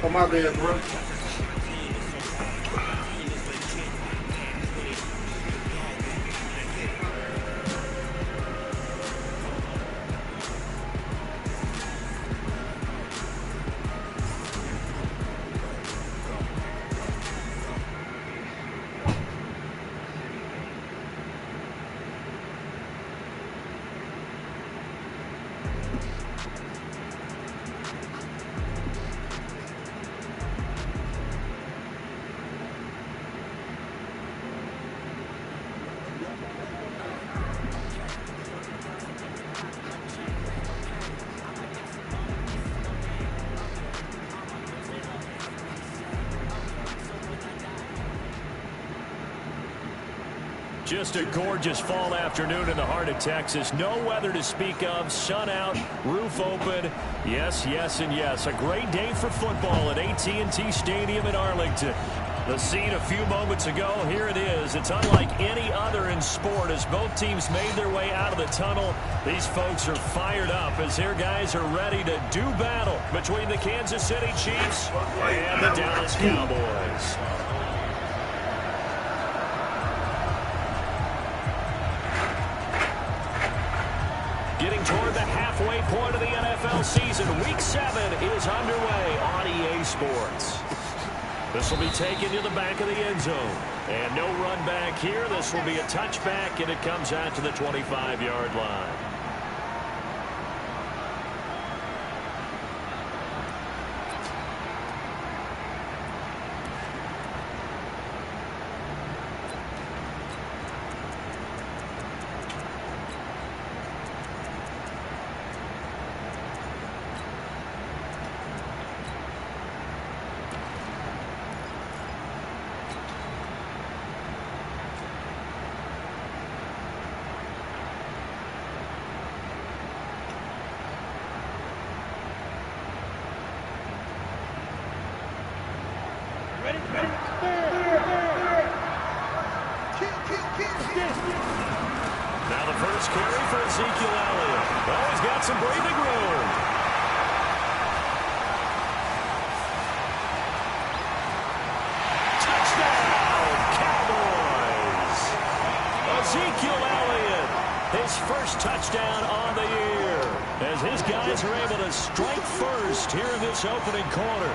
Oh, my bad, bro. Just a gorgeous fall afternoon in the heart of Texas. No weather to speak of. Sun out, roof open. Yes, yes, and yes. A great day for football at AT&T Stadium in Arlington. The scene a few moments ago, here it is. It's unlike any other in sport as both teams made their way out of the tunnel. These folks are fired up as their guys are ready to do battle between the Kansas City Chiefs and the Dallas Cowboys. Getting toward the halfway point of the NFL season, Week 7 is underway on EA Sports. This will be taken to the back of the end zone. And no run back here. This will be a touchback, and it comes out to the 25-yard line. Now the first carry for Ezekiel Elliott. Oh, he's got some breathing room. Touchdown, Cowboys. Ezekiel Elliott, his first touchdown on the year, as his guys are able to strike first here in this opening quarter.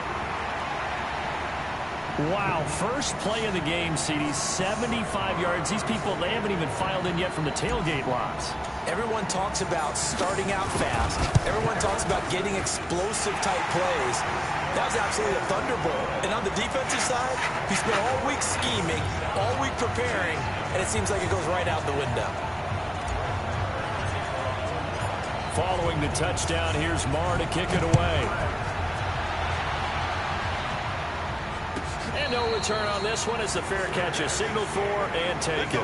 Wow, first play of the game, CD, 75 yards. These people, they haven't even filed in yet from the tailgate lots. Everyone talks about starting out fast. Everyone talks about getting explosive-type plays. That was absolutely a thunderbolt. And on the defensive side, he spent all week scheming, all week preparing, and it seems like it goes right out the window. Following the touchdown, here's Marr to kick it away. And no return on this one as the fair catch is signaled for and taken.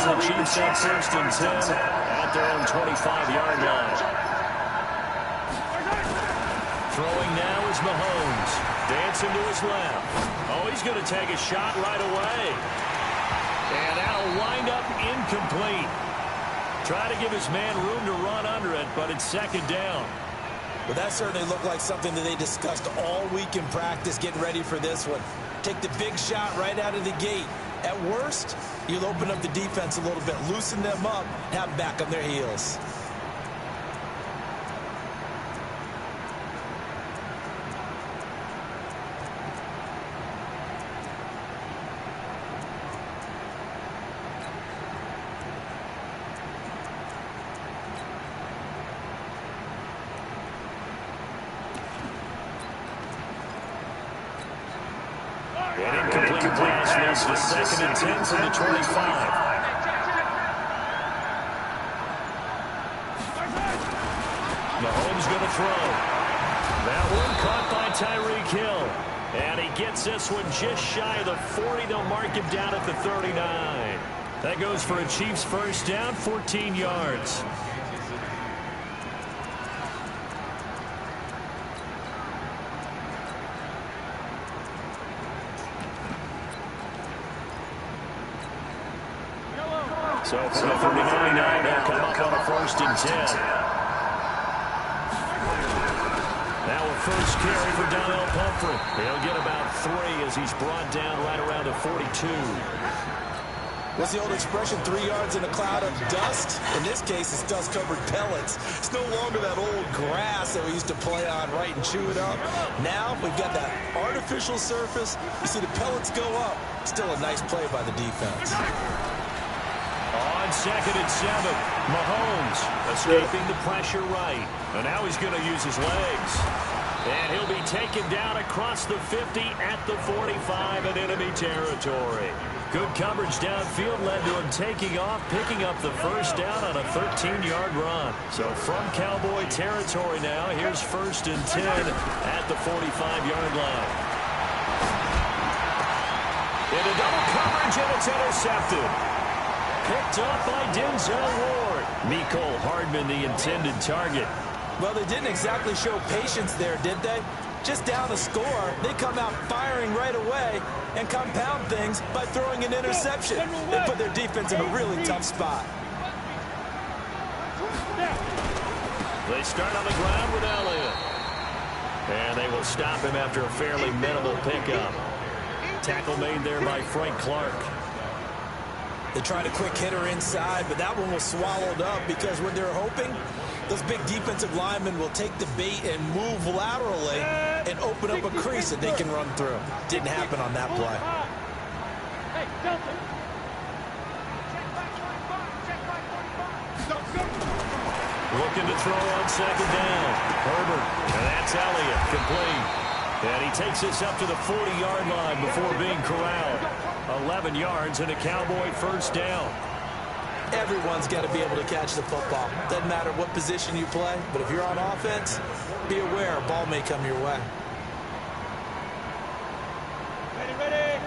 The Chiefs up first and 10 at their own 25-yard line. Throwing now is Mahomes. Dancing to his left. Oh, he's going to take a shot right away. And that'll wind up incomplete. Try to give his man room to run under it, but it's second down. Well, that certainly looked like something that they discussed all week in practice, getting ready for this one. Take the big shot right out of the gate. At worst, you'll open up the defense a little bit, loosen them up, have them back on their heels. An incomplete pass leads to 2nd and 10 from the 25. Mahomes going to throw. That one caught by Tyreek Hill. And he gets this one just shy of the 40. They'll mark him down at the 39. That goes for a Chiefs first down, 14 yards. So from the 39 now, they'll come up on a 1st and 10. Now a first carry for Donnell Pumphrey. He'll get about 3 as he's brought down right around the 42. What's the old expression, 3 yards in a cloud of dust? In this case, it's dust-covered pellets. It's no longer that old grass that we used to play on, right, and chew it up. Now we've got that artificial surface. You see the pellets go up. Still a nice play by the defense. On 2nd and 7, Mahomes escaping the pressure right. And now he's going to use his legs. And he'll be taken down across the 50 at the 45 in enemy territory. Good coverage downfield led to him taking off, picking up the first down on a 13-yard run. So from Cowboy territory now, here's 1st and 10 at the 45-yard line. Into double coverage, and it's intercepted. Picked off by Denzel Ward. Mecole Hardman, the intended target. Well, they didn't exactly show patience there, did they? Just down a score, they come out firing right away and compound things by throwing an interception. They put their defense in a really tough spot. They start on the ground with Elliott. And they will stop him after a fairly minimal pickup. Tackle made there by Frank Clark. They tried a quick hitter inside, but that one was swallowed up because what they're hoping, those big defensive linemen will take the bait and move laterally and open up a crease that they can run through. Didn't happen on that play. Looking to throw on 2nd down. Herbert, and that's Elliott, complete. And he takes this up to the 40-yard line before being corralled. 11 yards and a Cowboy first down. Everyone's got to be able to catch the football. Doesn't matter what position you play, but if you're on offense, be aware a ball may come your way. Ready.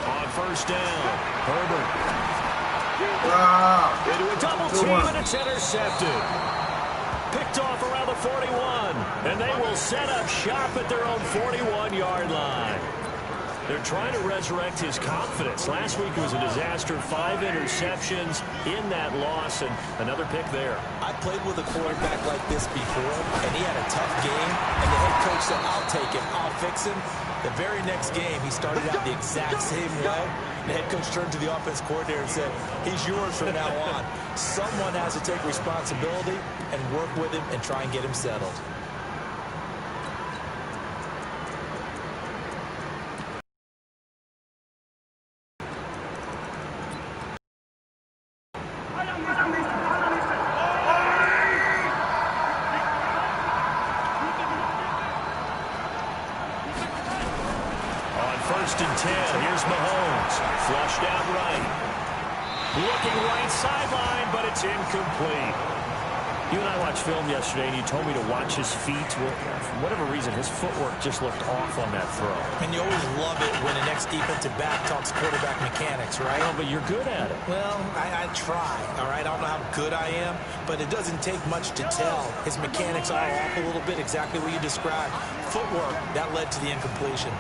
On 1st down, Herbert. Into a double team, and it's intercepted. Picked off around the 41, and they will set up shop at their own 41-yard line. They're trying to resurrect his confidence. Last week it was a disaster, 5 interceptions in that loss, and another pick there. I played with a quarterback like this before, and he had a tough game, and the head coach said, I'll take him, I'll fix him. The very next game, he started out the exact same way. The head coach turned to the offense coordinator and said, he's yours from now on. Someone has to take responsibility and work with him and try and get him settled. On 1st and 10, here's Mahomes. Flushed out right. Looking right sideline, but it's incomplete. You and I watched film yesterday, and you told me to watch his feet. Well, for whatever reason, his footwork just looked off on that throw. And you always love it when an ex-defensive back talks quarterback mechanics, right? Well, but you're good at it. Well, I try, all right? I don't know how good I am, but it doesn't take much to tell. His mechanics are off a little bit, exactly what you described. Footwork, that led to the incompletion.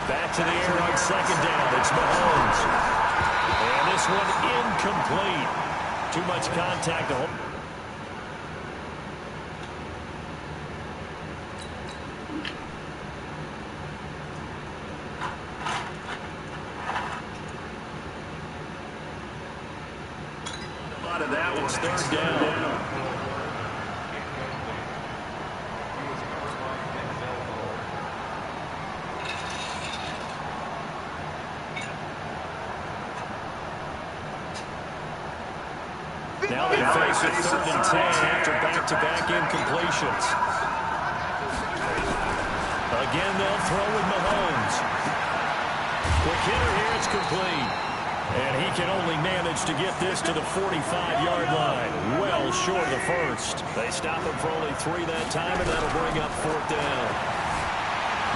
Back to the air on second down. It's Mahomes. And this one incomplete. Too much contact to hold. A lot of that one's third down. Now they face a 3rd and 10 after back-to-back incompletions. Again, they'll throw with Mahomes. Quick hitter here, it's complete. And he can only manage to get this to the 45-yard line. Well short of the first. They stop him for only 3 that time, and that'll bring up 4th down.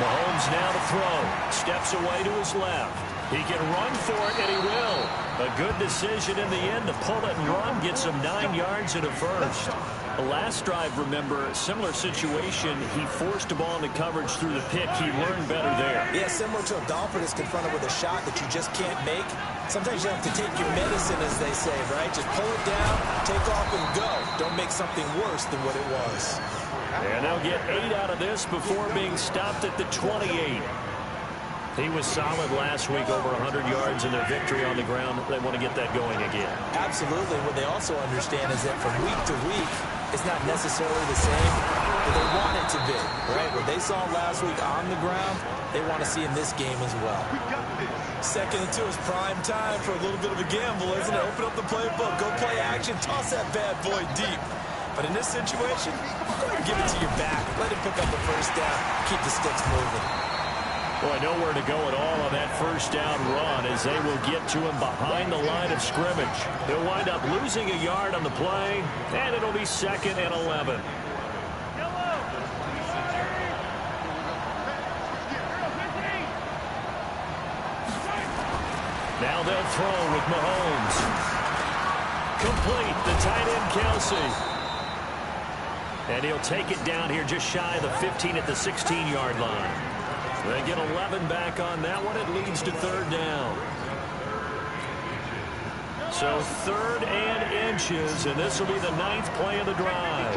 Mahomes now to throw. Steps away to his left. He can run for it, and he will. A good decision in the end to pull it and run, get some 9 yards and a first. The last drive, remember, similar situation. He forced a ball into coverage through the pick. He learned better there. Yeah, similar to a golfer that's confronted with a shot that you just can't make. Sometimes you have to take your medicine, as they say, right? Just pull it down, take off, and go. Don't make something worse than what it was. And they'll get 8 out of this before being stopped at the 28. He was solid last week, over 100 yards in their victory on the ground. They want to get that going again. Absolutely. What they also understand is that from week to week, it's not necessarily the same, but they want it to be, right? What they saw last week on the ground, they want to see in this game as well. 2nd and 2 is prime time for a little bit of a gamble, isn't it? Open up the playbook, go play action, toss that bad boy deep. But in this situation, go ahead and give it to your back. Let him pick up the first down, keep the sticks moving. Boy, nowhere to go at all on that first down run as they will get to him behind the line of scrimmage. He'll wind up losing a yard on the play, and it'll be 2nd and 11. Now they'll throw with Mahomes. Complete, the tight end Kelsey. And he'll take it down here just shy of the 15 at the 16-yard line. They get 11 back on that one. It leads to 3rd down. So 3rd and inches, and this will be the 9th play of the drive.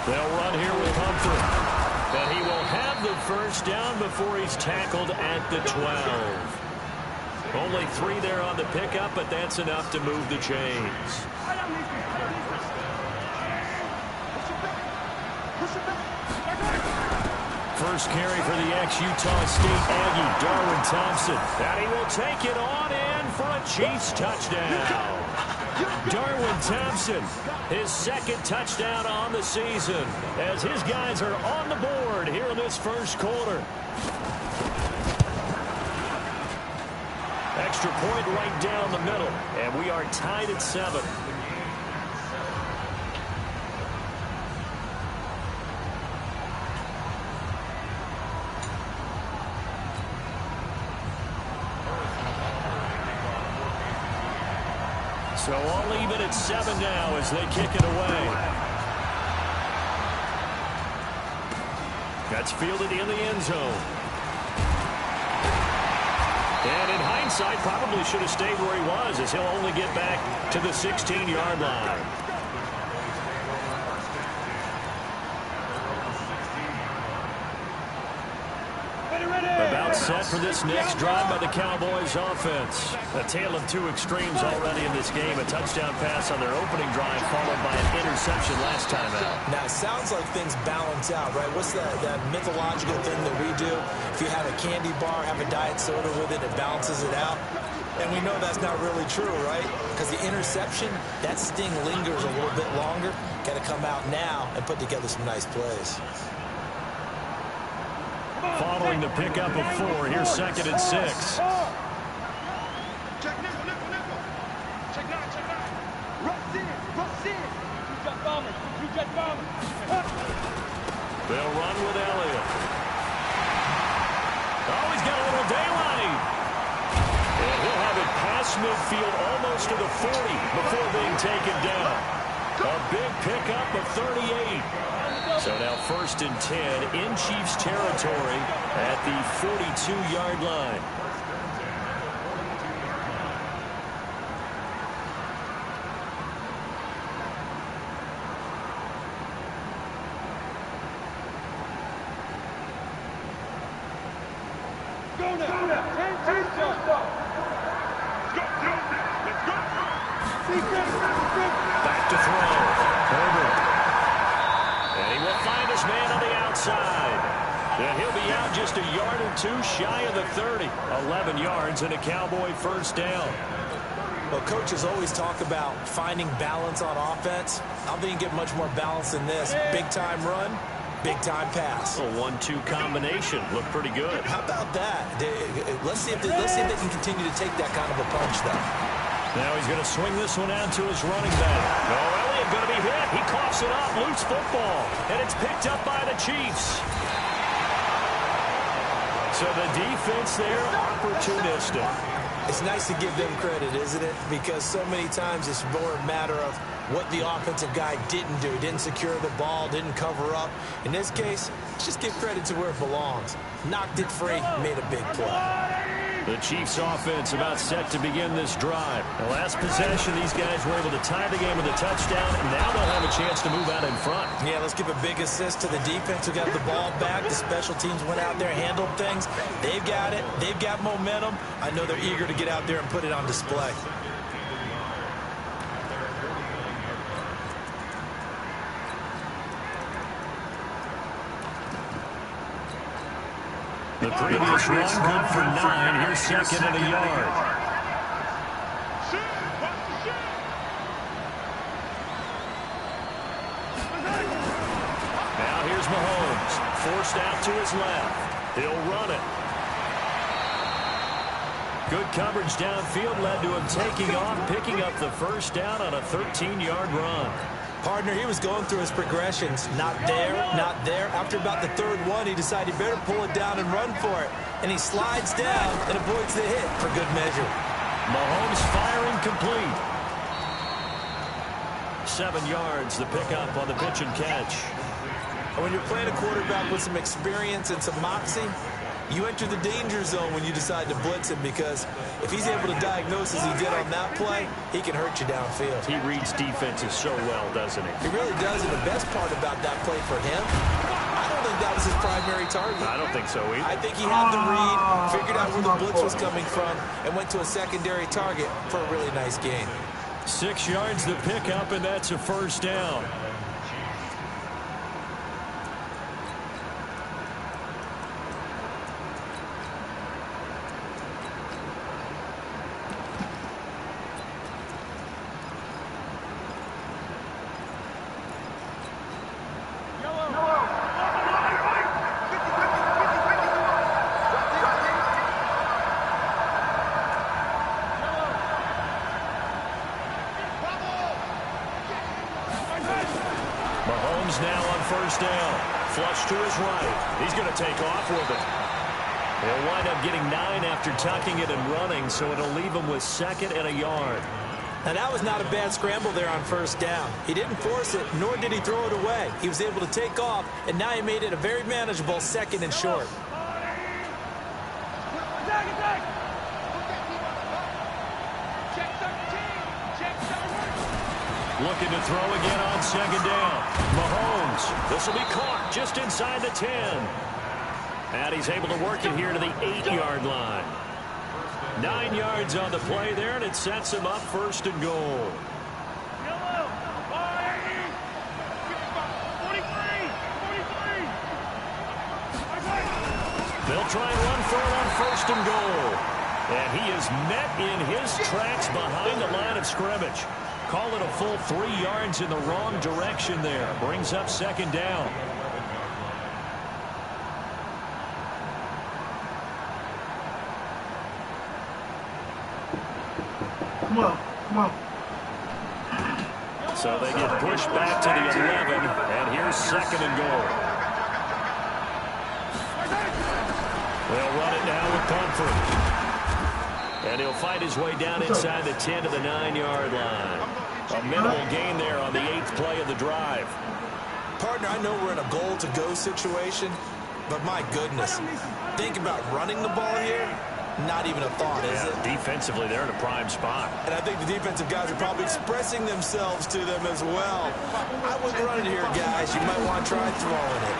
They'll run here with Humphrey. And he will have the first down before he's tackled at the 12. Only 3 there on the pickup, but that's enough to move the chains. First carry for the ex-Utah State Aggie, Darwin Thompson. And he will take it on in for a Chiefs touchdown. Darwin Thompson, his 2nd touchdown on the season, as his guys are on the board here in this first quarter. Extra point right down the middle, and we are tied at 7. So all even at 7 now as they kick it away. That's fielded in the end zone. And in hindsight, probably should have stayed where he was, as he'll only get back to the 16-yard line. About set for this next drive by the Cowboys offense. A tale of 2 extremes already in this game. A touchdown pass on their opening drive followed by an interception last time out. Now, it sounds like things balance out, right? What's that mythological thing that we do? If you have a candy bar, have a diet soda with it, it balances it out. And we know that's not really true, right? Because the interception, that sting lingers a little bit longer. Got to come out now and put together some nice plays. Following the pickup of 4, here's 2nd and 6. Check nickel, nickel, nickel. Check 9, check 9. Rush in, rush in. You jet bombers, you jet bombers. They'll run with Elliott. Oh, he's got a little daylight. And he'll have it past midfield almost to the 40 before being taken down. A big pickup of 38. So now 1st and 10 in Chiefs territory at the 42-yard line. Go now. 10-2 stop. Let's go. Back to throw. Herbert. And he will find his man on the outside. And he'll be out just a yard or 2 shy of the 30. 11 yards and a Cowboy 1st down. Well, coaches always talk about finding balance on offense. I don't think you get much more balance than this. Big-time run, big-time pass. A 1-2 combination. Looked pretty good. How about that? Let's see if they can continue to take that kind of a punch, though. Now he's going to swing this one out to his running back. Oh, Elliott going to be hit. He coughs it up. Loose football. And it's picked up by the Chiefs. So the defense there, opportunistic. It's nice to give them credit, isn't it? Because so many times it's more a matter of what the offensive guy didn't do. Didn't secure the ball, didn't cover up. In this case, let's just give credit to where it belongs. Knocked it free, made a big play. The Chiefs offense about set to begin this drive. The last possession, these guys were able to tie the game with a touchdown, and now they'll have a chance to move out in front. Yeah, let's give a big assist to the defense who got the ball back. The special teams went out there, handled things. They've got it. They've got momentum. I know they're eager to get out there and put it on display. The previous run, good for 9. Here's 2nd and a yard. Now here's Mahomes. Forced out to his left. He'll run it. Good coverage downfield led to him taking off, picking up the 1st down on a 13-yard run. Partner, he was going through his progressions. Not there, not there. After about the 3rd one, he decided he better pull it down and run for it. And he slides down and avoids the hit for good measure. Mahomes firing complete. 7 yards, the pickup on the pitch and catch. And when you're playing a quarterback with some experience and some moxie, you enter the danger zone when you decide to blitz him, because if he's able to diagnose as he did on that play, he can hurt you downfield. He reads defenses so well, doesn't he? He really does, and the best part about that play for him, I don't think that was his primary target. I don't think so either. I think he had the read, figured out where the blitz was coming from, and went to a secondary target for a really nice gain. 6 yards the pickup, and that's a 1st down. Mahomes now on 1st down. Flush to his right. He's going to take off with it. He'll wind up getting 9 after tucking it and running, so it'll leave him with 2nd and a yard. Now, that was not a bad scramble there on 1st down. He didn't force it, nor did he throw it away. He was able to take off, and now he made it a very manageable 2nd and short. Looking to throw again on 2nd down. Mahomes. This will be caught just inside the 10. And he's able to work it here to the 8-yard line. 9 yards on the play there, and it sets him up 1st and goal. They'll try and run for it on 1st and goal. And he is met in his tracks behind the line of scrimmage. Call it a full 3 yards in the wrong direction there. Brings up second down. Come on, come on. So they get pushed back to the 11, and here's second and goal. They'll run it now with Pumphrey. And he'll fight his way down inside the 10 to the 9-yard line. A minimal gain there on the 8th play of the drive. Partner, I know we're in a goal-to-go situation, but my goodness, think about running the ball here. Not even a thought, is it? Defensively, they're in a prime spot. And I think the defensive guys are probably expressing themselves to them as well. I wouldn't run it here, guys. You might want to try throwing it.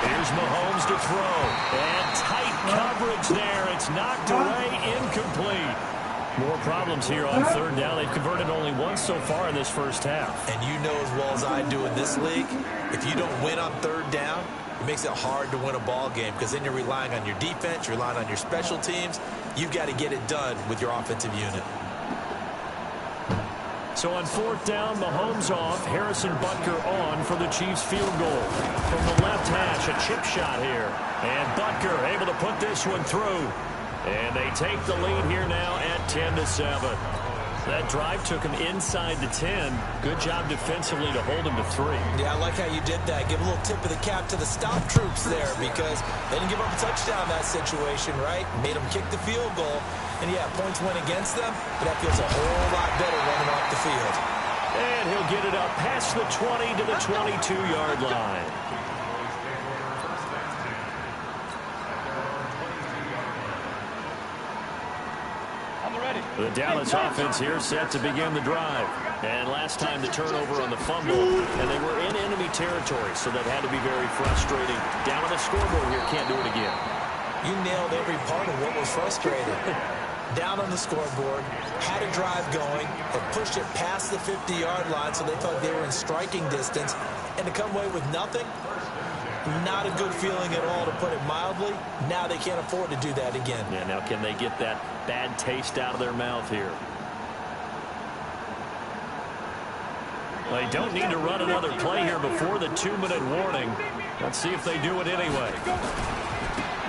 Here's Mahomes to throw. And tight coverage there. It's knocked away, incomplete. More problems here on third down. They've converted only once so far in this first half. And you know as well as I do in this league, if you don't win on third down, it makes it hard to win a ball game because then you're relying on your defense, you're relying on your special teams. You've got to get it done with your offensive unit. So on fourth down, Mahomes off, Harrison Butker on for the Chiefs field goal. From the left hash, a chip shot here. And Butker able to put this one through. And they take the lead here now at 10-7. That drive took him inside the 10. Good job defensively to hold him to 3. Yeah, I like how you did that. Give a little tip of the cap to the stop troops there because they didn't give up a touchdown in that situation, right? Made them kick the field goal. And, yeah, points went against them, but that feels a whole lot better running off the field. And he'll get it up past the 20 to the 22-yard line. The Dallas offense here set to begin the drive. And last time the turnover on the fumble, and they were in enemy territory, so that had to be very frustrating. Down on the scoreboard here, can't do it again. You nailed every part of what was frustrating. Down on the scoreboard, had a drive going, had pushed it past the 50-yard line so they thought they were in striking distance, and to come away with nothing, not a good feeling at all, to put it mildly. Now they can't afford to do that again. Yeah, now can they get that bad taste out of their mouth here? They don't need to run another play here before the 2-minute warning. Let's see if they do it anyway.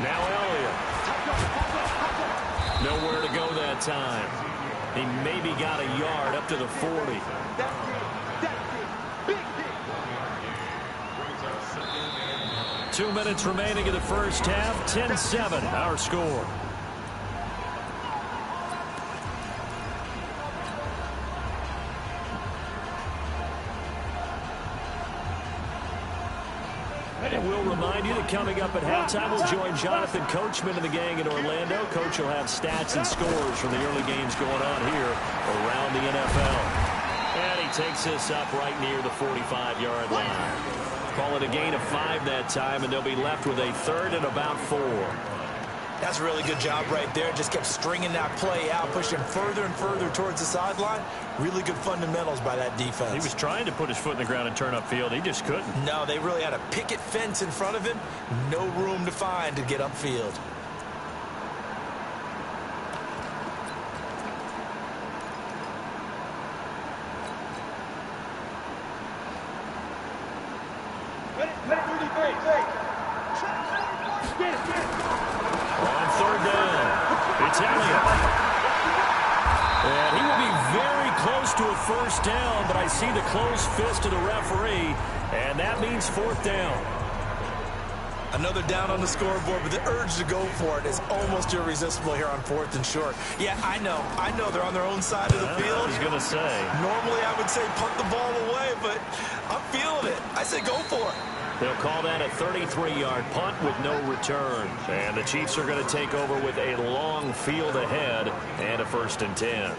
Now Elliott. Nowhere to go that time. He maybe got a yard up to the 40. 2 minutes remaining in the first half. 10-7, our score. And we'll remind you that coming up at halftime, we'll join Jonathan Coachman and the gang in Orlando. Coach will have stats and scores from the early games going on here around the NFL. And he takes this up right near the 45-yard line. Call it a gain of 5 that time, and they'll be left with a third and about 4. That's a really good job right there. Just kept stringing that play out, pushing further and further towards the sideline. Really good fundamentals by that defense. He was trying to put his foot in the ground and turn upfield. He just couldn't. No, they really had a picket fence in front of him. No room to find to get upfield. On third down, it's Elliott. And he will be very close to a first down, but I see the closed fist of the referee, and that means fourth down. Another down on the scoreboard, but the urge to go for it is almost irresistible here on 4th and short. Yeah, I know they're on their own side of the field. I was going to say. Normally I would say punt the ball away, but I'm feeling it. I say go for it. They'll call that a 33-yard punt with no return. And the Chiefs are going to take over with a long field ahead and a 1st and 10.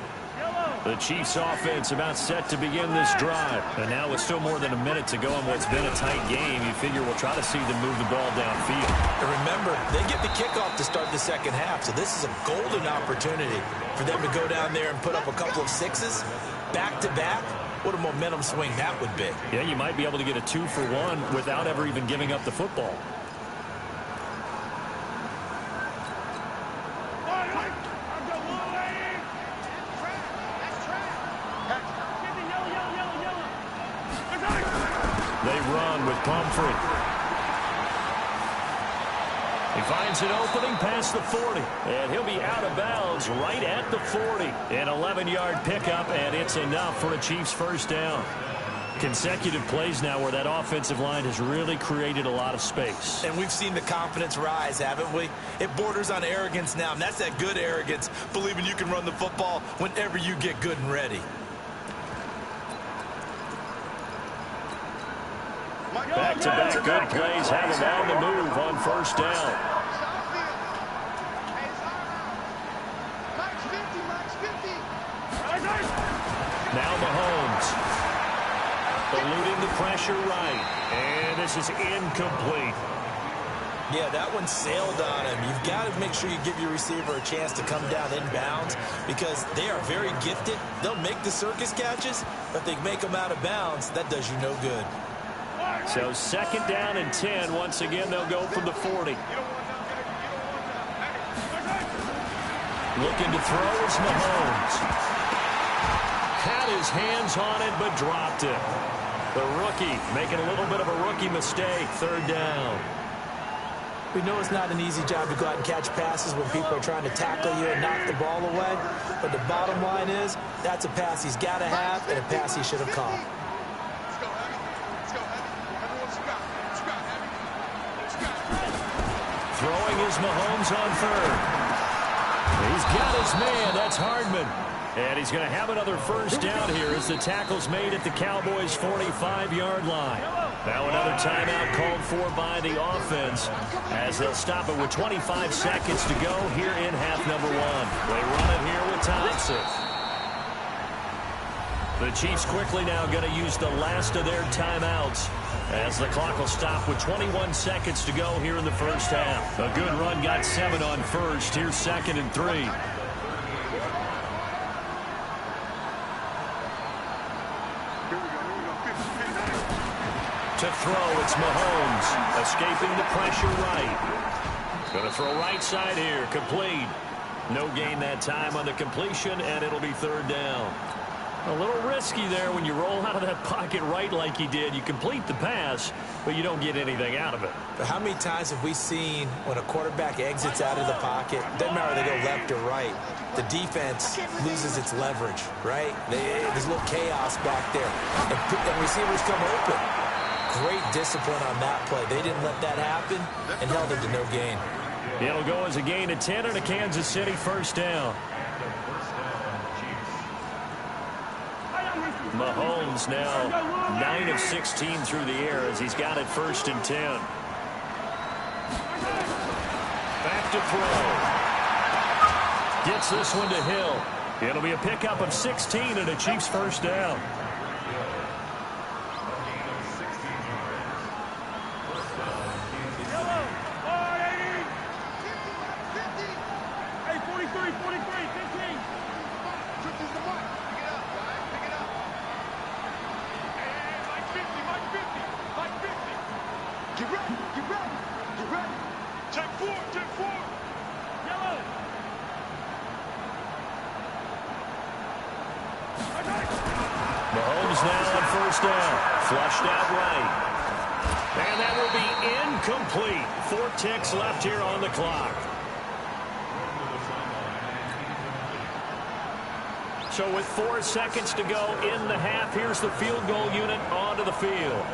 The Chiefs offense about set to begin this drive. And now with still more than a minute to go in what's been a tight game, you figure we'll try to see them move the ball downfield. And remember, they get the kickoff to start the second half, so this is a golden opportunity for them to go down there and put up a couple of sixes back-to-back. What a momentum swing that would be. Yeah, you might be able to get a 2-for-1 without ever even giving up the football. They run with Pumphrey. He finds an opening past the 40, and he'll be out of bounds right at the 40. An 11-yard pickup, and it's enough for a Chiefs first down. Consecutive plays now where that offensive line has really created a lot of space. And we've seen the confidence rise, haven't we? It borders on arrogance now, and that's that good arrogance, believing you can run the football whenever you get good and ready. Back-to-back good plays have him on the move on first down. Now Mahomes. Eluding the pressure right. And this is incomplete. Yeah, that one sailed on him. You've got to make sure you give your receiver a chance to come down inbounds because they are very gifted. They'll make the circus catches, but if they make them out of bounds, that does you no good. So second down and 10. Once again, they'll go from the 40. Looking to throw is Mahomes. Had his hands on it, but dropped it. The rookie making a little bit of a rookie mistake. Third down. We know it's not an easy job to go out and catch passes when people are trying to tackle you and knock the ball away. But the bottom line is, that's a pass he's got to have and a pass he should have caught. Throwing is Mahomes on third. He's got his man. That's Hardman. And he's going to have another first down here as the tackle's made at the Cowboys' 45-yard line. Now another timeout called for by the offense as they'll stop it with 25 seconds to go here in half number one. They run it here with Thompson. The Chiefs quickly now going to use the last of their timeouts as the clock will stop with 21 seconds to go here in the first half. A good run got 7 on first. Here's second and 3. To throw, it's Mahomes. Escaping the pressure right. Going to throw right side here. Complete. No gain that time on the completion, and it'll be third down. A little risky there when you roll out of that pocket right like he did. You complete the pass, but you don't get anything out of it. But how many times have we seen when a quarterback exits out of the pocket, doesn't matter whether they go left or right, the defense loses its leverage, right? There's a little chaos back there, and receivers come open. Great discipline on that play. They didn't let that happen and held it to no gain. It'll go as a gain of 10 and a Kansas City first down. Mahomes now 9 of 16 through the air as he's got it first and 10. Back to throw. Gets this one to Hill. It'll be a pickup of 16 and a Chiefs first down. Mahomes now on first down. Flushed out right. And that will be incomplete. 4 ticks left here on the clock. So with 4 seconds to go in the half, here's the field goal unit onto the field.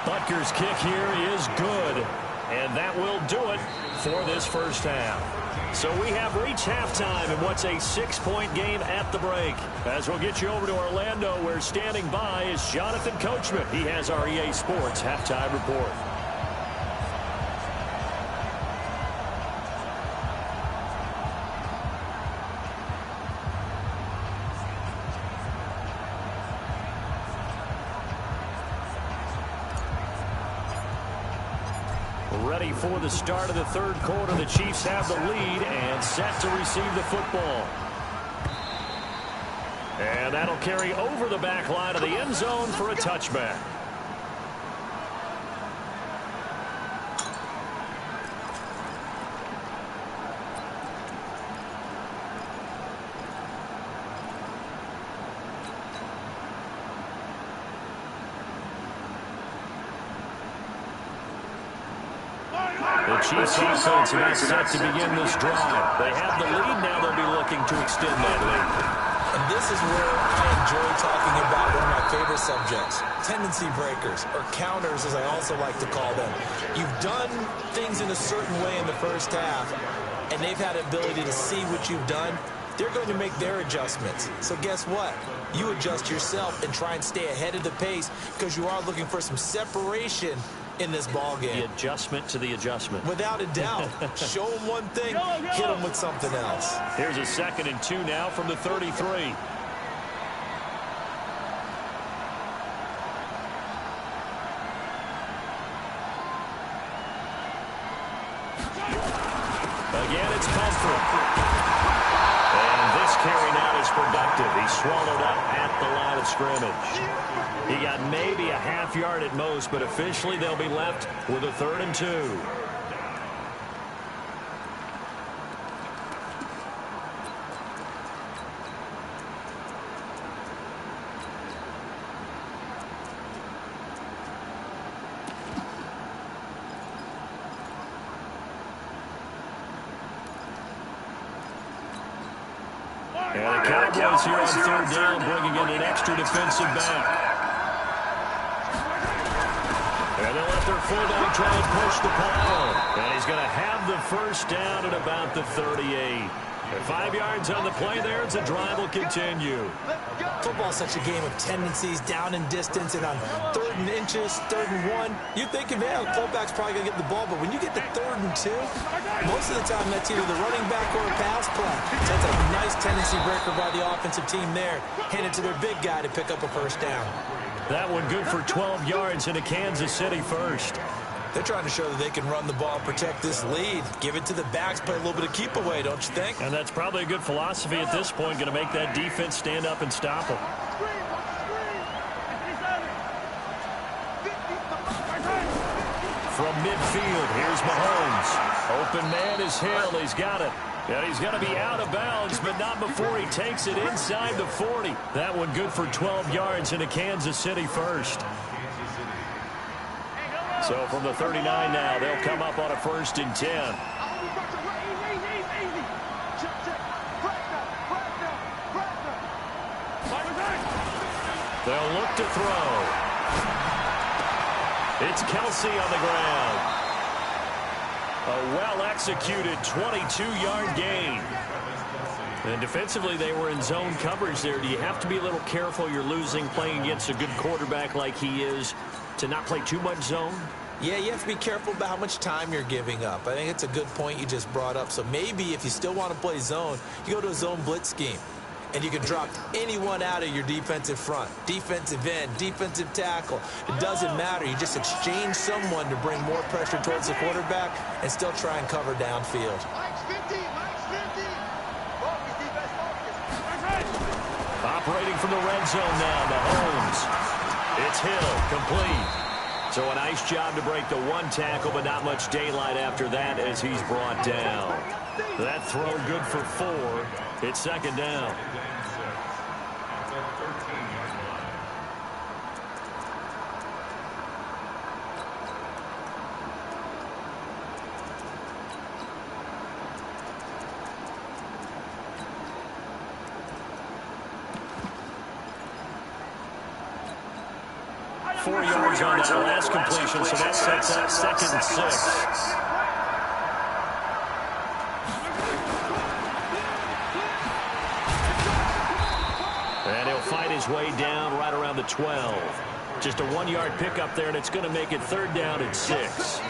Butker's kick here is good. And that will do it for this first half. So we have reached halftime in what's a 6-point game at the break. As we'll get you over to Orlando, where standing by is Jonathan Coachman. He has our EA Sports halftime report. Ready for the start of the third quarter. The Chiefs have the lead and set to receive the football. And that'll carry over the back line of the end zone for a touchback. Chiefs offense about set to begin this drive. They have the lead. Now they'll be looking to extend that lead. And this is where I enjoy talking about one of my favorite subjects, tendency breakers, or counters as I also like to call them. You've done things in a certain way in the first half, and they've had the ability to see what you've done. They're going to make their adjustments. So guess what? You adjust yourself and try and stay ahead of the pace because you are looking for some separation in this ball game. The adjustment to the adjustment. Without a doubt. Show them one thing, hit them with something else. Here's a 2nd and 2 now from the 33. Again, it's Comfort. And this carry now is productive. He swallowed up at the line of scrimmage. He got maybe a half yard at most, but officially they'll be left with a 3rd and 2. And the Cowboys here on 3rd down, bringing in an extra defensive back. And they'll let their fullback try and push the pile. And he's going to have the 1st down at about the 38. And 5 yards on the play there as the drive will continue. Football's such a game of tendencies, down and distance, and on 3rd and inches, 3rd and 1, you think, man, the fullback's probably going to get the ball, but when you get to 3rd and 2, most of the time that's either the running back or a pass play. So that's a nice tendency breaker by the offensive team there. Hand it to their big guy to pick up a 1st down. That one good for 12 yards into Kansas City 1st. They're trying to show that they can run the ball and protect this lead. Give it to the backs, play a little bit of keep away, don't you think? And that's probably a good philosophy at this point, going to make that defense stand up and stop them. From midfield, here's Mahomes. Open man is Hill. He's got it. And he's going to be out of bounds, but not before he takes it inside the 40. That one good for 12 yards into Kansas City 1st. So from the 39 now, they'll come up on a 1st and 10. They'll look to throw. It's Kelsey on the ground. A well-executed 22-yard gain. And defensively, they were in zone coverage there. Do you have to be a little careful? You're losing playing against a good quarterback like he is to not play too much zone? Yeah, you have to be careful about how much time you're giving up. I think it's a good point you just brought up. So maybe if you still want to play zone, you go to a zone blitz scheme. And you can drop anyone out of your defensive front. Defensive end, defensive tackle. It doesn't matter. You just exchange someone to bring more pressure towards the quarterback and still try and cover downfield. Operating from the red zone now, Mahomes. It's Hill, complete. So a nice job to break the 1 tackle, but not much daylight after that as he's brought down. That throw good for 4. It's 2nd down. Four yards on that last completion, so that sets up 2nd and 6. And he'll fight his way down right around the 12. Just a 1-yard pickup there, and it's going to make it 3rd down and 6.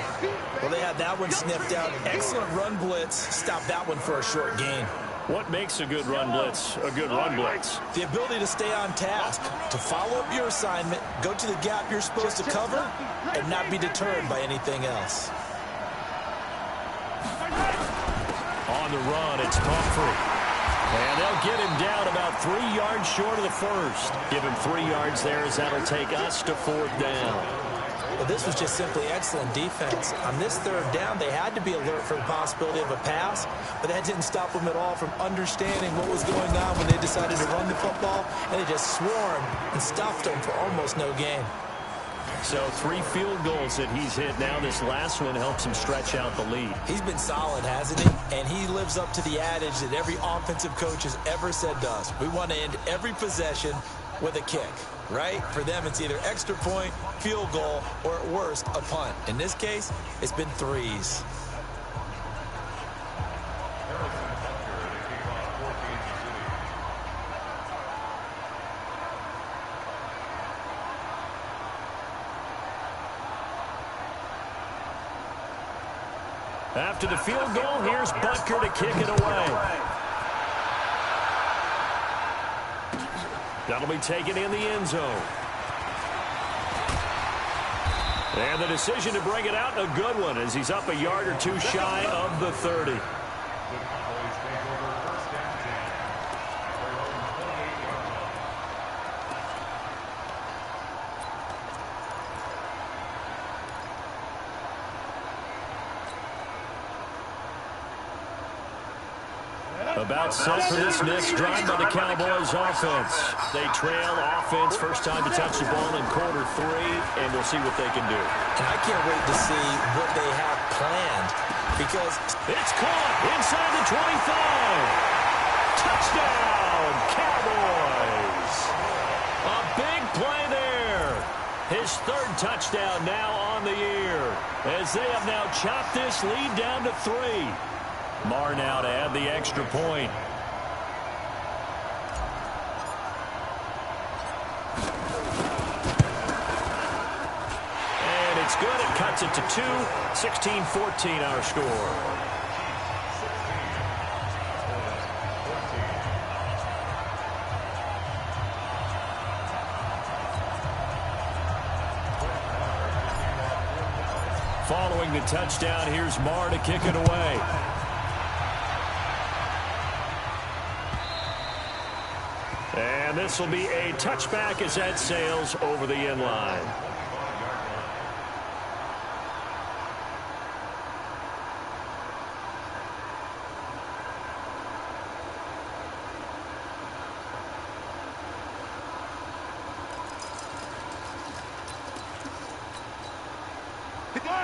Well, they had that one sniffed out. Excellent run blitz. Stop that one for a short gain. What makes a good run blitz a good run blitz? The ability to stay on task, to follow up your assignment, go to the gap you're supposed to cover, and not be deterred by anything else. On the run, it's Pumphrey. And they'll get him down about 3 yards short of the 1st. Give him 3 yards there as that'll take us to 4th down. Well, this was just simply excellent defense. On this 3rd down, they had to be alert for the possibility of a pass, but that didn't stop them at all from understanding what was going on when they decided to run the football, and they just swarmed and stuffed them for almost no gain. So 3 field goals that he's hit now. This last one helps him stretch out the lead. He's been solid, hasn't he? And he lives up to the adage that every offensive coach has ever said to us. We want to end every possession with a kick, right? For them, it's either extra point, field goal, or at worst, a punt. In this case, it's been 3s. After the field goal, here's Butker to kick it away. That'll be taken in the end zone. And the decision to bring it out, a good one, as he's up a yard or 2 shy of the 30. About set for this next drive by the Cowboys offense. They trail offense, first time to touch the ball in quarter 3, and we'll see what they can do. And I can't wait to see what they have planned, because it's caught inside the 25. Touchdown, Cowboys. A big play there. His 3rd touchdown now on the year, as they have now chopped this lead down to 3. Marr now to add the extra point. And it's good. It cuts it to 2. 16-14 our score. Following the touchdown, here's Marr to kick it away. And this will be a touchback as that sails over the end line.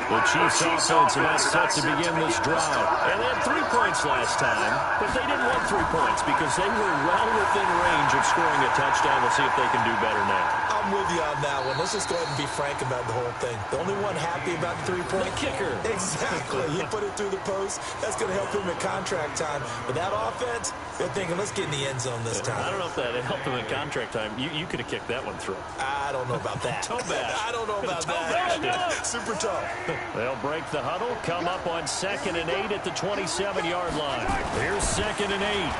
The Chiefs offense about set to begin this drive. And they had 3 points last time, but they didn't want 3 points because they were well within range of scoring a touchdown. We'll see if they can do better now. I'm with you on that one. Let's just go ahead and be frank about the whole thing. The only one happy about the 3-point? The kicker. Exactly. He put it through the post. That's going to help him at contract time. But that offense, they're thinking, let's get in the end zone this time. I don't know if that helped him at contract time. You could have kicked that one through. I don't know about that. Toe bash. I don't know about that. Super tough. They'll break the huddle, come up on 2nd and 8 at the 27-yard line. Here's 2nd and 8.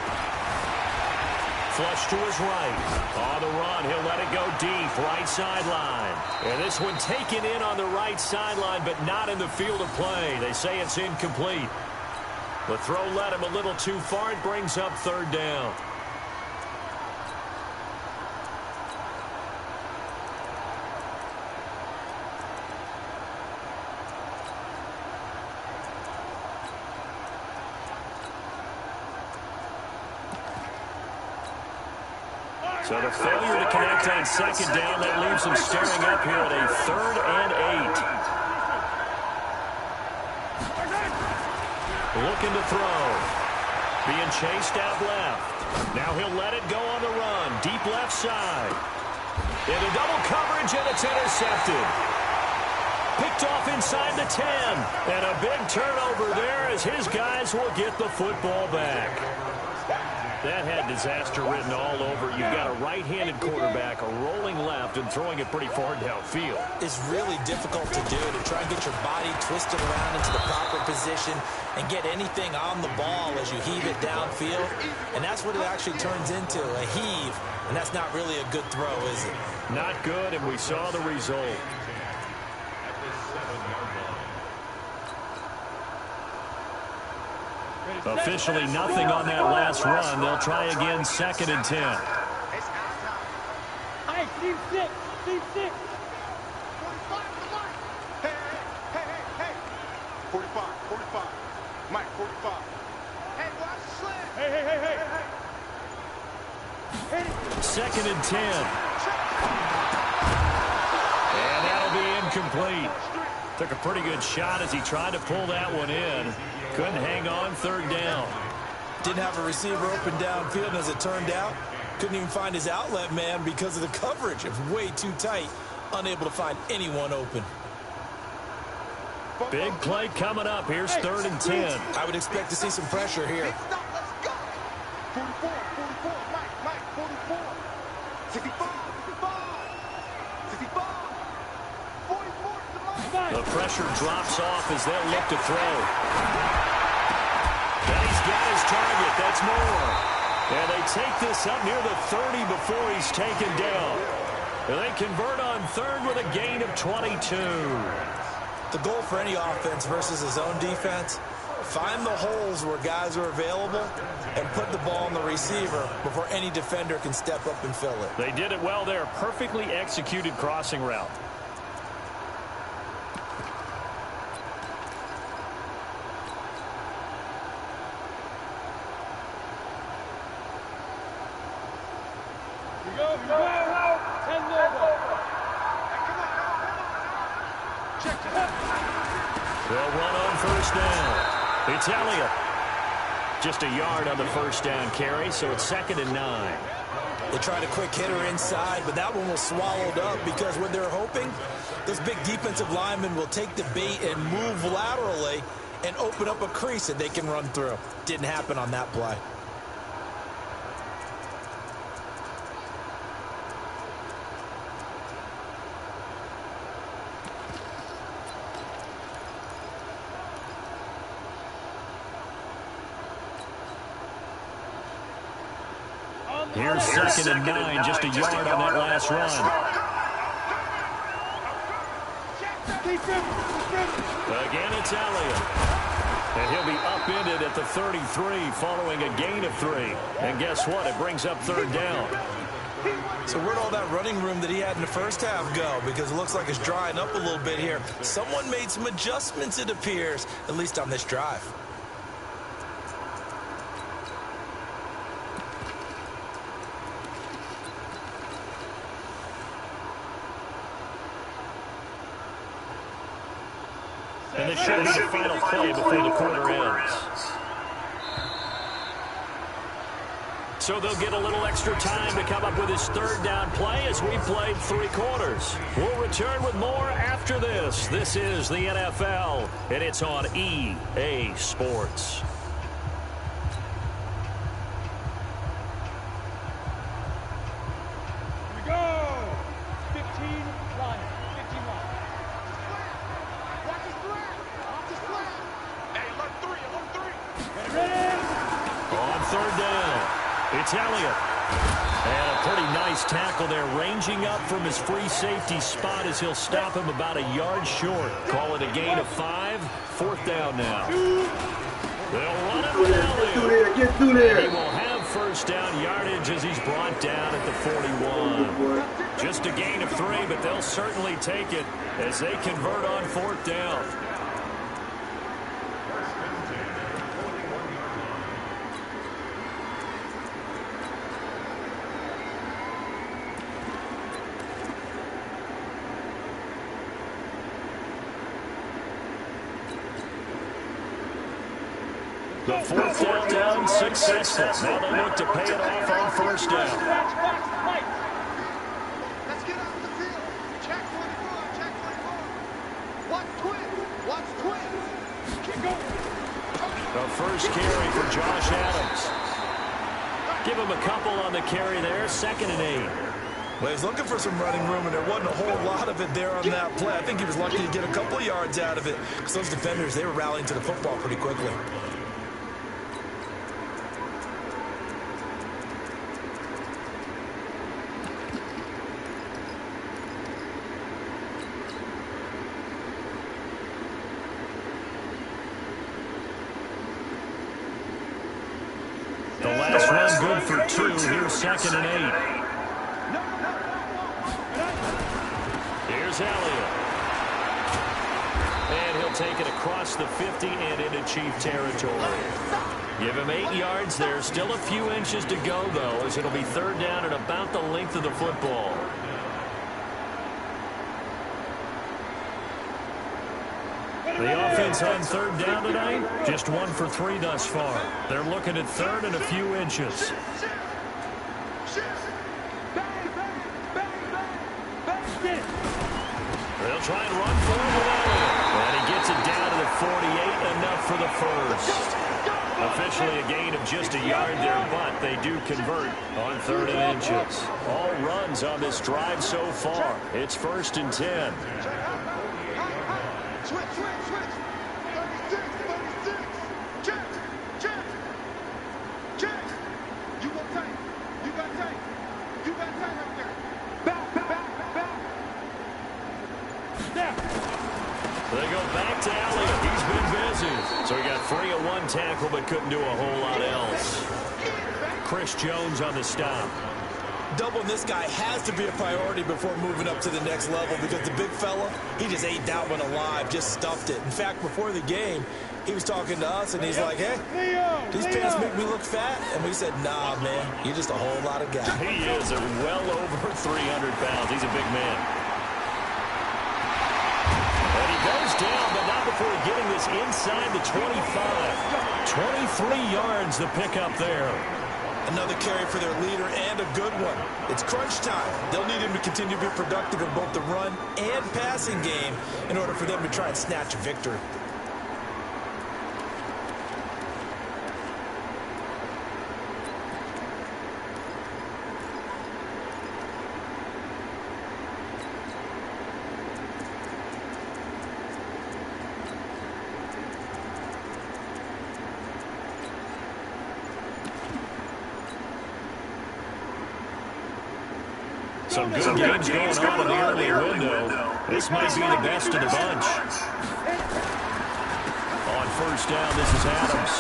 Flush to his right. On the run, he'll let it go deep, right sideline. And this one taken in on the right sideline, but not in the field of play. They say it's incomplete. The throw led him a little too far. It brings up 3rd down. So the failure to connect on 2nd down, that leaves them staring up here at a 3rd and 8. Looking to throw. Being chased out left. Now he'll let it go on the run. Deep left side. Into double coverage, and it's intercepted. Picked off inside the 10. And a big turnover there as his guys will get the football back. That had disaster written all over. You've got a right-handed quarterback, a rolling left, and throwing it pretty far downfield. It's really difficult to do, to try and get your body twisted around into the proper position and get anything on the ball as you heave it downfield. And that's what it actually turns into, a heave. And that's not really a good throw, is it? Not good, and we saw the result. Officially nothing on that last run. They'll try again, 2nd and 10. Hey, Steve 6. Steve 6. 45, 45. Mike, 45. Hey, watch the slant. Hey. 2nd and 10. And that'll incomplete. Took a pretty good shot as he tried to pull that one in. Couldn't hang on third down. Didn't have a receiver open downfield, and as it turned out, couldn't even find his outlet man because of the coverage. It was way too tight, unable to find anyone open. Big play coming up. Here's 3rd and 10. I would expect to see some pressure here. Let's go. 44, 44, Mike, 44. 65, 65, 44 to Mike. The pressure drops off as they'll look to throw. And he's got his target. That's more. And they take this up near the 30 before he's taken down. And they convert on 3rd with a gain of 22. The goal for any offense versus his own defense, find the holes where guys are available and put the ball on the receiver before any defender can step up and fill it. They did it well there. Perfectly executed crossing route. They'll run on 1st down. It's Elliott. Just a yard on the 1st down carry, so it's 2nd and 9. They tried a quick hitter inside, but that one was swallowed up because when they're hoping, those big defensive linemen will take the bait and move laterally and open up a crease that they can run through. Didn't happen on that play. Here's 2nd and 9, just a yard on that last run. Again, it's Elliott. And he'll be upended at the 33 following a gain of 3. And guess what? It brings up 3rd down. So where'd all that running room that he had in the first half go? Because it looks like it's drying up a little bit here. Someone made some adjustments, it appears, at least on this drive. And this should be the final play before the quarter ends. So they'll get a little extra time to come up with his 3rd down play as we played 3 quarters. We'll return with more after this. This is the NFL, and it's on EA Sports. Here we go. 15 line. 15 line. Watch his flat. Watch his flat. Hey, alert 3, alert 3. Ready? On 3rd down, it's Elliott. And a pretty nice tackle there, ranging up from his free safety spot as he'll stop him about a yard short. Call it a gain of 5. 4th down now. They'll run it with Elliott. Get through there. He will have 1st down yardage as he's brought down at the 41. Just a gain of 3, but they'll certainly take it as they convert on 4th down. The 4th down successful. Now they look to pay it off on 1st down. Let's get out of the field. Check 24, check 24. Watch twins. Watch twins. Keep going. The 1st carry for Josh Adams. Give him a couple on the carry there. 2nd and 8. Well, he's looking for some running room, and there wasn't a whole lot of it there on that play. I think he was lucky to get a couple of yards out of it because those defenders, they were rallying to the football pretty quickly. The last run good for 2. Here's 2nd and 8. Here's Elliott. And he'll take it across the 50 and into Chief territory. Give him 8 yards there. Still a few inches to go, though, as it'll be 3rd down at about the length of the football. The offense on third down tonight, just 1 for 3 thus far. They're looking at third and a few inches. They'll try and run for it with Elliott. And he gets it down to the 48, enough for the first. Officially a gain of just a yard there, but they do convert on third and inches. All runs on this drive so far. It's 1st and 10. Switch. 36. Check. You go tight. You got tight up there. Back. There. They go back to Elliott. He's been busy. So he got 3 on 1 tackle, but couldn't do a whole lot else. Chris Jones on the stop. Doubling this guy has to be a priority before moving up to the next level because the big fella, he just ate that one alive, just stuffed it. In fact, before the game, he was talking to us, and he's like, hey, these pants make me look fat. And we said, nah, man, you're just a whole lot of guy. He is well over 300 pounds. He's a big man. And he goes down, but not before getting this inside the 25. 23 yards the pickup there. Another carry for their leader and a good one. It's crunch time. They'll need him to continue to be productive in both the run and passing game in order for them to try and snatch a victory. Some good games going on in the early window. This might be the best of the bunch. On first down, this is Adams.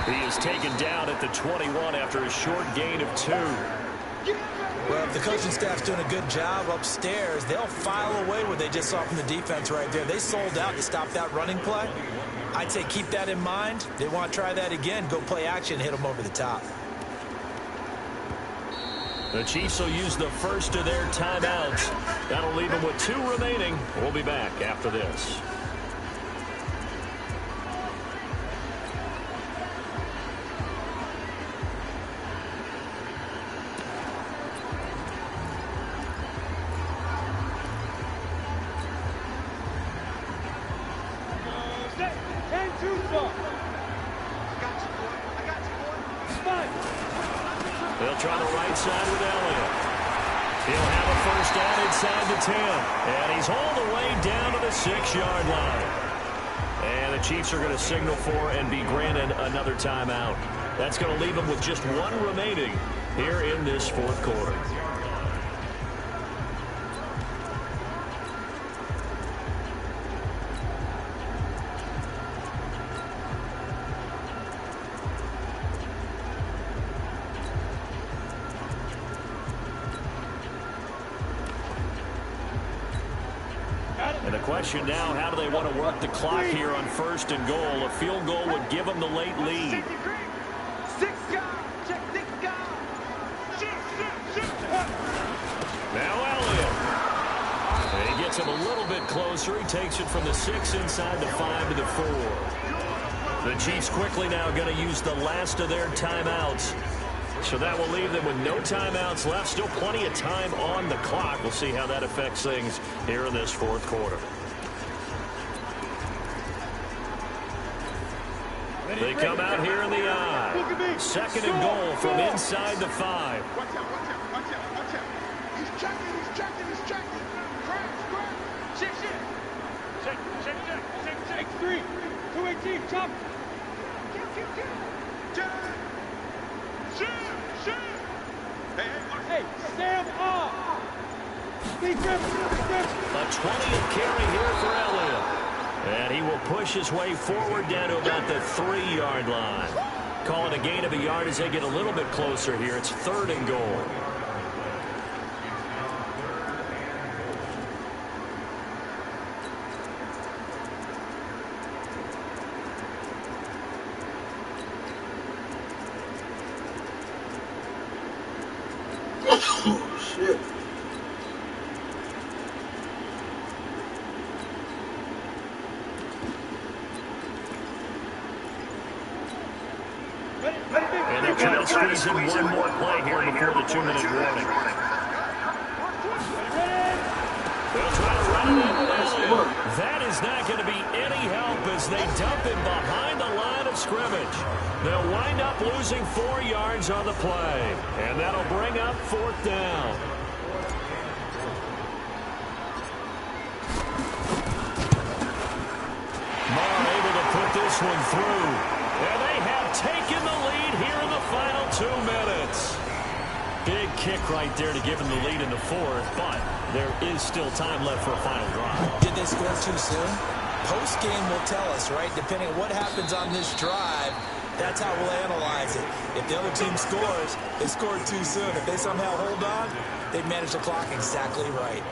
He is taken down at the 21 after a short gain of 2. Well, if the coaching staff's doing a good job upstairs, they'll file away what they just saw from the defense right there. They sold out to stop that running play. I'd say keep that in mind. They want to try that again. Go play action, hit them over the top. The Chiefs will use the first of their timeouts. That'll leave them with 2 remaining. We'll be back after this. They'll try the right side with Elliott. He'll have a first down inside the 10. And he's hauled away down to the 6-yard line. And the Chiefs are going to signal for and be granted another timeout. That's going to leave them with just 1 remaining here in this 4th quarter. And the question now, how do they want to work the clock here on 1st and goal? A field goal would give them the late lead. 6 guard. Check 6 guard. Now Elliott. And he gets him a little bit closer. He takes it from the 6 inside the 5 to the 4. The Chiefs quickly now going to use the last of their timeouts. So that will leave them with no timeouts left. Still plenty of time on the clock. We'll see how that affects things here in this 4th quarter. They come out here in the I. 2nd and goal from inside the 5. Watch out. He's checking. Crash. Check 3. 218. Chop. Hey, stand up. A 20th carry here for Elliott. And he will push his way forward down to about the 3-yard line. Calling a gain of a yard as they get a little bit closer here. It's 3rd and goal. Oh, shit. try to squeeze in one more play here before the 2-minute warning. They'll try to run it in. That is not going to be any help as they dump him behind the line of scrimmage. They'll wind up losing 4 yards on the play, and that'll bring up 4th down. Marr able to put this one through, and they have taken the lead here in the final 2 minutes. Big kick right there to give him the lead in the 4th, but there is still time left for a final drive. Did they score too soon? Post-game will tell us, right? Depending on what happens on this drive, that's how we'll analyze it. If the other team scores, they scored too soon. If they somehow hold on, they've managed the clock exactly right.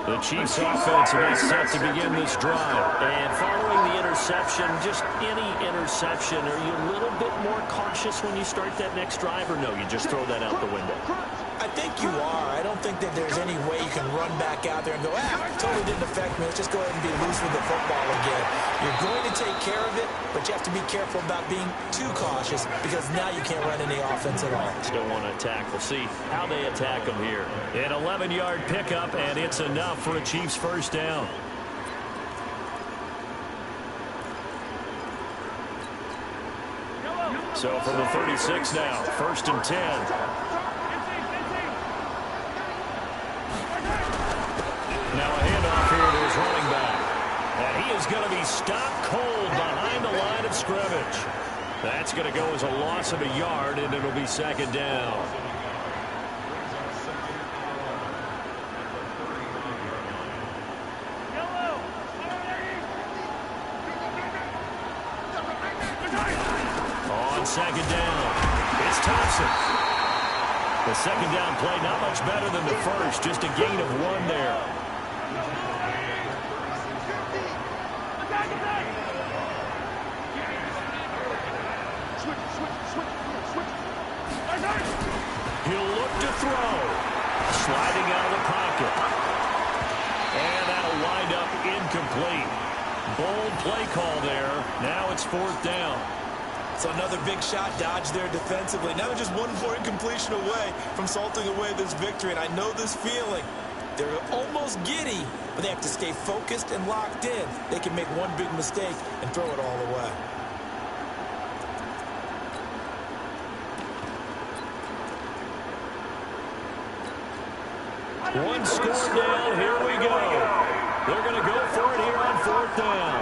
The Chiefs' offense is set to begin this drive. And following the interception, just any interception, are you a little bit more cautious when you start that next drive, or no, you just throw that out the window? I think you are. I don't think that there's any way you can run back out there and go, totally didn't affect me. Let's just go ahead and be loose with the football again. You're going to take care of it, but you have to be careful about being too cautious because now you can't run any offense at all. Still want to attack. We'll see how they attack them here. An 11-yard pickup, and it's enough for a Chiefs first down. So from the 36 now, 1st and 10. Now a handoff here to his running back. And he is going to be stopped cold behind the line of scrimmage. That's going to go as a loss of a yard, and it'll be 2nd down. On 2nd down, it's Thompson. The 2nd down play not much better than the first, just a gain of 1 there. He'll look to throw. Sliding out of the pocket. And that'll wind up incomplete. Bold play call there. Now it's 4th down. So another big shot dodged there defensively. Now they're just 1 more incompletion away from salting away this victory. And I know this feeling. They're almost giddy, but they have to stay focused and locked in. They can make one big mistake and throw it all away. One score down. Here we go. They're going to go for it here on 4th down.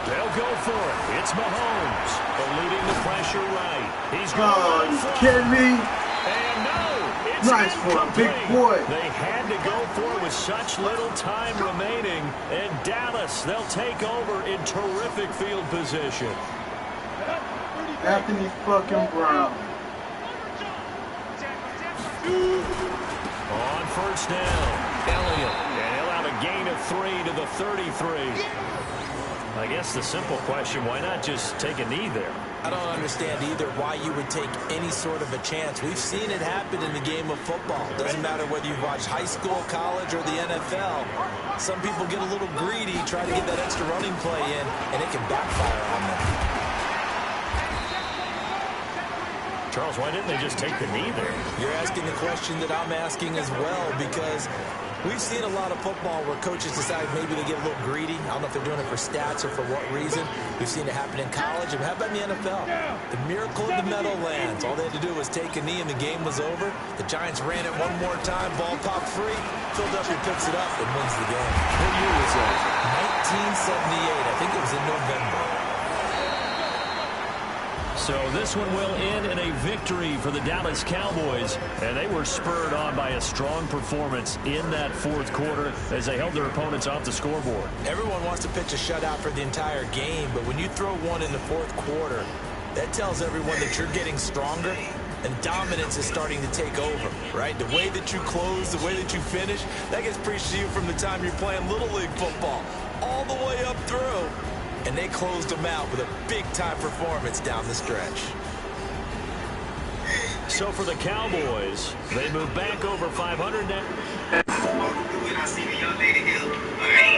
They'll go for it. It's Mahomes eluding the pressure right. He's going you kidding me? And no, it's nice for a big boy. They had to go for it with such little time remaining. And Dallas, they'll take over in terrific field position. Anthony fucking Brown. On 1st down, Elliott. And he'll have a gain of 3 to the 33. I guess the simple question, why not just take a knee there? I don't understand either why you would take any sort of a chance. We've seen it happen in the game of football. Doesn't matter whether you've watched high school, college, or the NFL. Some people get a little greedy, try to get that extra running play in, and it can backfire on them. Charles, why didn't they just take the knee there? You're asking the question that I'm asking as well, because we've seen a lot of football where coaches decide maybe they get a little greedy. I don't know if they're doing it for stats or for what reason. We've seen it happen in college, and how about in the NFL? The miracle in the Meadowlands. All they had to do was take a knee, and the game was over. The Giants ran it one more time. Ball popped free. Philadelphia picks it up and wins the game. What year was that? 1978. I think it was in November. So this one will end in a victory for the Dallas Cowboys, and they were spurred on by a strong performance in that 4th quarter as they held their opponents off the scoreboard. Everyone wants to pitch a shutout for the entire game, but when you throw one in the 4th quarter, that tells everyone that you're getting stronger and dominance is starting to take over, right? The way that you close, the way that you finish, that gets preached to you from the time you're playing Little League football all the way up through. And they closed them out with a big-time performance down the stretch. So for the Cowboys, they move back over 500 net.